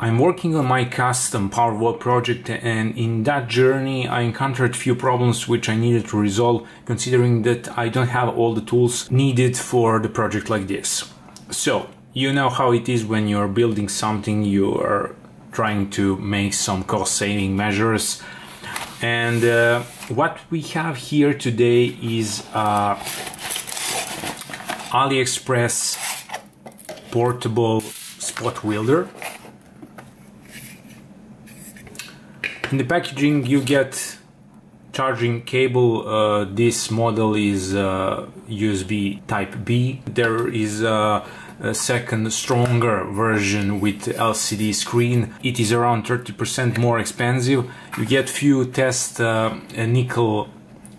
I'm working on my custom Powerwall project, and in that journey I encountered few problems which I needed to resolve, considering that I don't have all the tools needed for the project like this. So, you know how it is when you're building something, you are trying to make some cost-saving measures. And what we have here today is AliExpress portable spot welder. In the packaging you get charging cable. This model is USB type B. There is a second stronger version with LCD screen. It is around 30% more expensive. You get few test nickel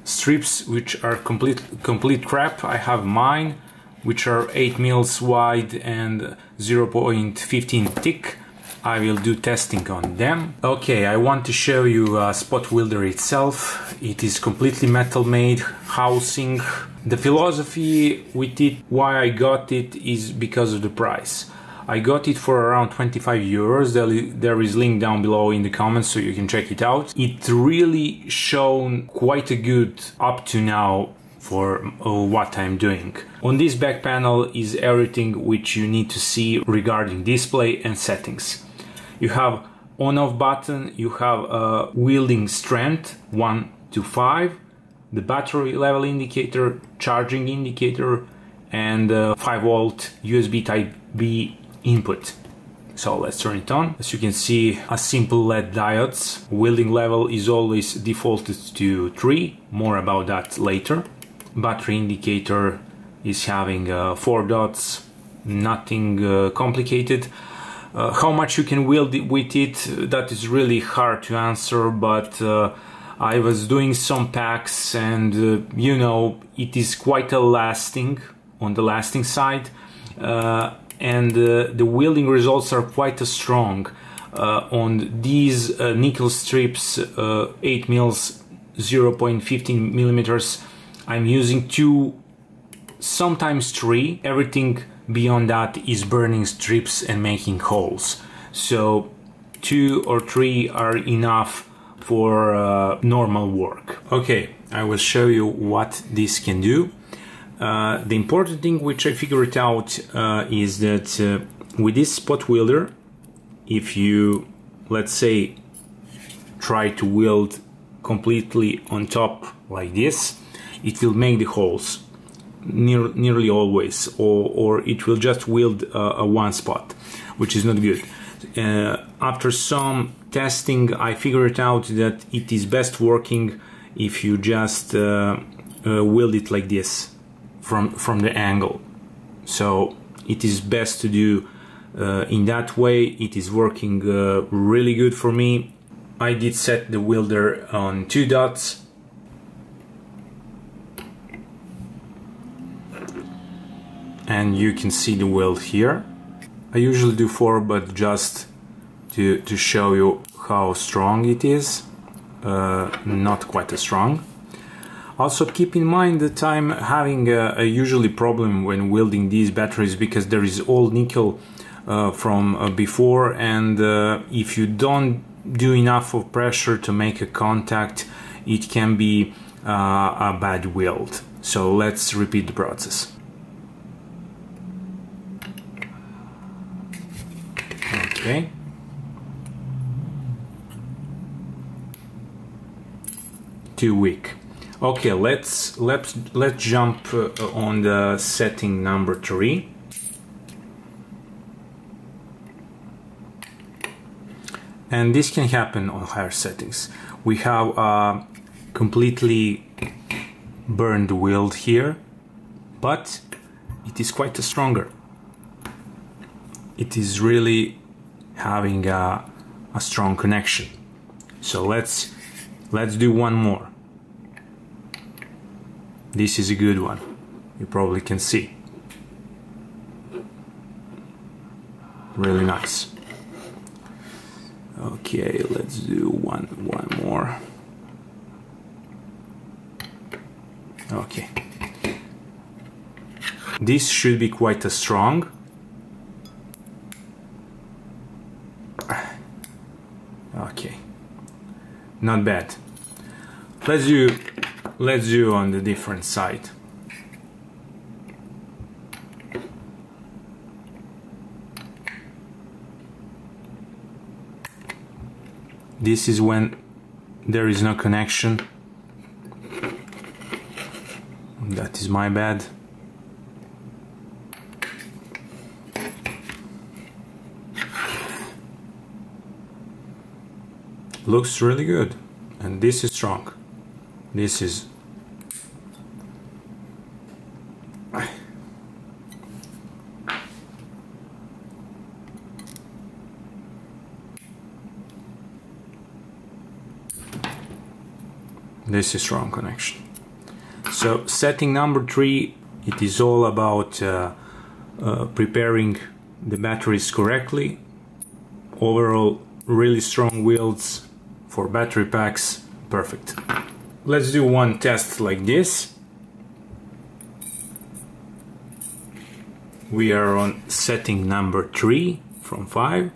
strips which are complete crap. I have mine, which are 8 mils wide and 0.15 thick. I will do testing on them. Okay, I want to show you spot welder itself. It is completely metal made housing. The philosophy with it, why I got it, is because of the price. I got it for around 25 euros. There is link down below in the comments so you can check it out. It really shown quite a good up to now for what I'm doing. On this back panel is everything which you need to see regarding display and settings. You have on-off button, you have a welding strength 1 to 5, the battery level indicator, charging indicator, and 5-volt USB type B input. So let's turn it on. As you can see, a simple LED diodes. Welding level is always defaulted to 3, more about that later. Battery indicator is having 4 dots, nothing complicated. How much you can weld with it, that is really hard to answer, but I was doing some packs and you know, it is quite a lasting, on the lasting side, and the welding results are quite strong. On these nickel strips, 8 mils, 0.15 millimeters, I'm using 2, sometimes 3. Everything beyond that is burning strips and making holes. So 2 or 3 are enough for normal work. Okay, I will show you what this can do. The important thing which I figured out is that with this spot welder, if you, let's say, try to weld completely on top like this, it will make the holes nearly always, or it will just weld a one spot, which is not good. After some testing, I figured out that it is best working if you just weld it like this from the angle. So it is best to do in that way. It is working really good for me. I did set the welder on 2 dots. And you can see the weld here. I usually do 4, but just to show you how strong it is. Not quite as strong. Also keep in mind that I'm having a usually problem when welding these batteries, because there is all nickel from before, and if you don't do enough of pressure to make a contact, it can be a bad weld. So let's repeat the process. Okay. Too weak. Okay, let's jump on the setting number 3. And this can happen on higher settings. We have a completely burned weld here, but it is quite stronger. It is really having a strong connection. So let's do one more. This is a good one. You probably can see. Really nice. Okay, let's do one more. Okay. This should be quite strong. Okay, not bad. Let's do on the different side. This is when there is no connection. That is my bad. Looks really good. And this is strong. This is strong connection. So setting number 3, it is all about preparing the batteries correctly. Overall, really strong welds for battery packs, perfect. Let's do one test like this. We are on setting number 3 from 5.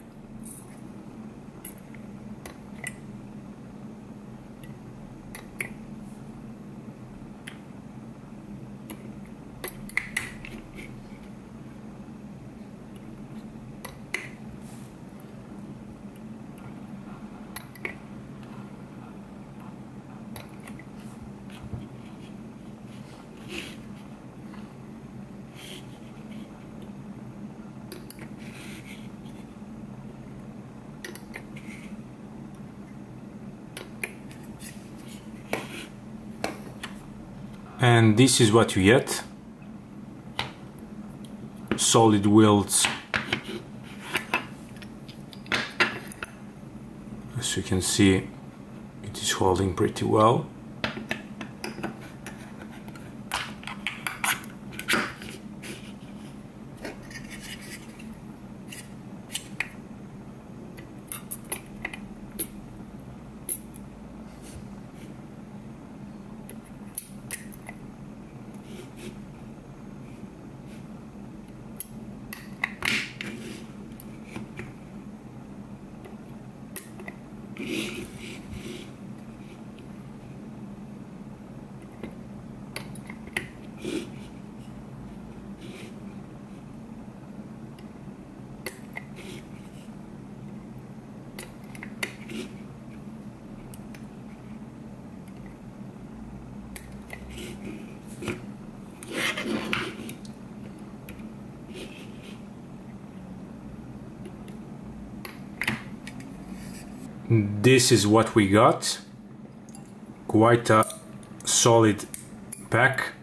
And this is what you get. Solid welds. As you can see, it is holding pretty well. This is what we got. Quite a solid pack.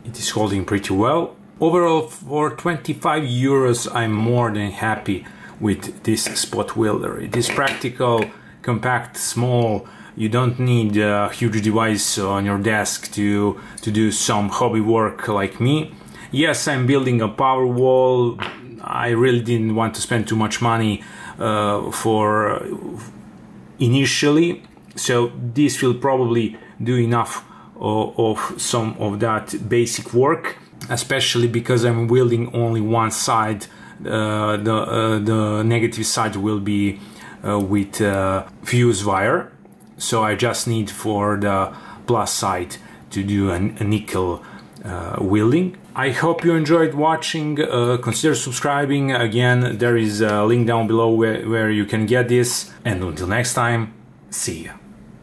It is holding pretty well. Overall, for 25 euros, I'm more than happy with this spot welder. It is practical, compact, small. You don't need a huge device on your desk to do some hobby work like me. Yes, I'm building a power wall. I really didn't want to spend too much money for initially, so this will probably do enough of some of that basic work, especially because I'm welding only one side. The negative side will be with fuse wire, so I just need for the plus side to do a nickel welding. I hope you enjoyed watching. Consider subscribing. Again, there is a link down below where you can get this. And until next time, see ya.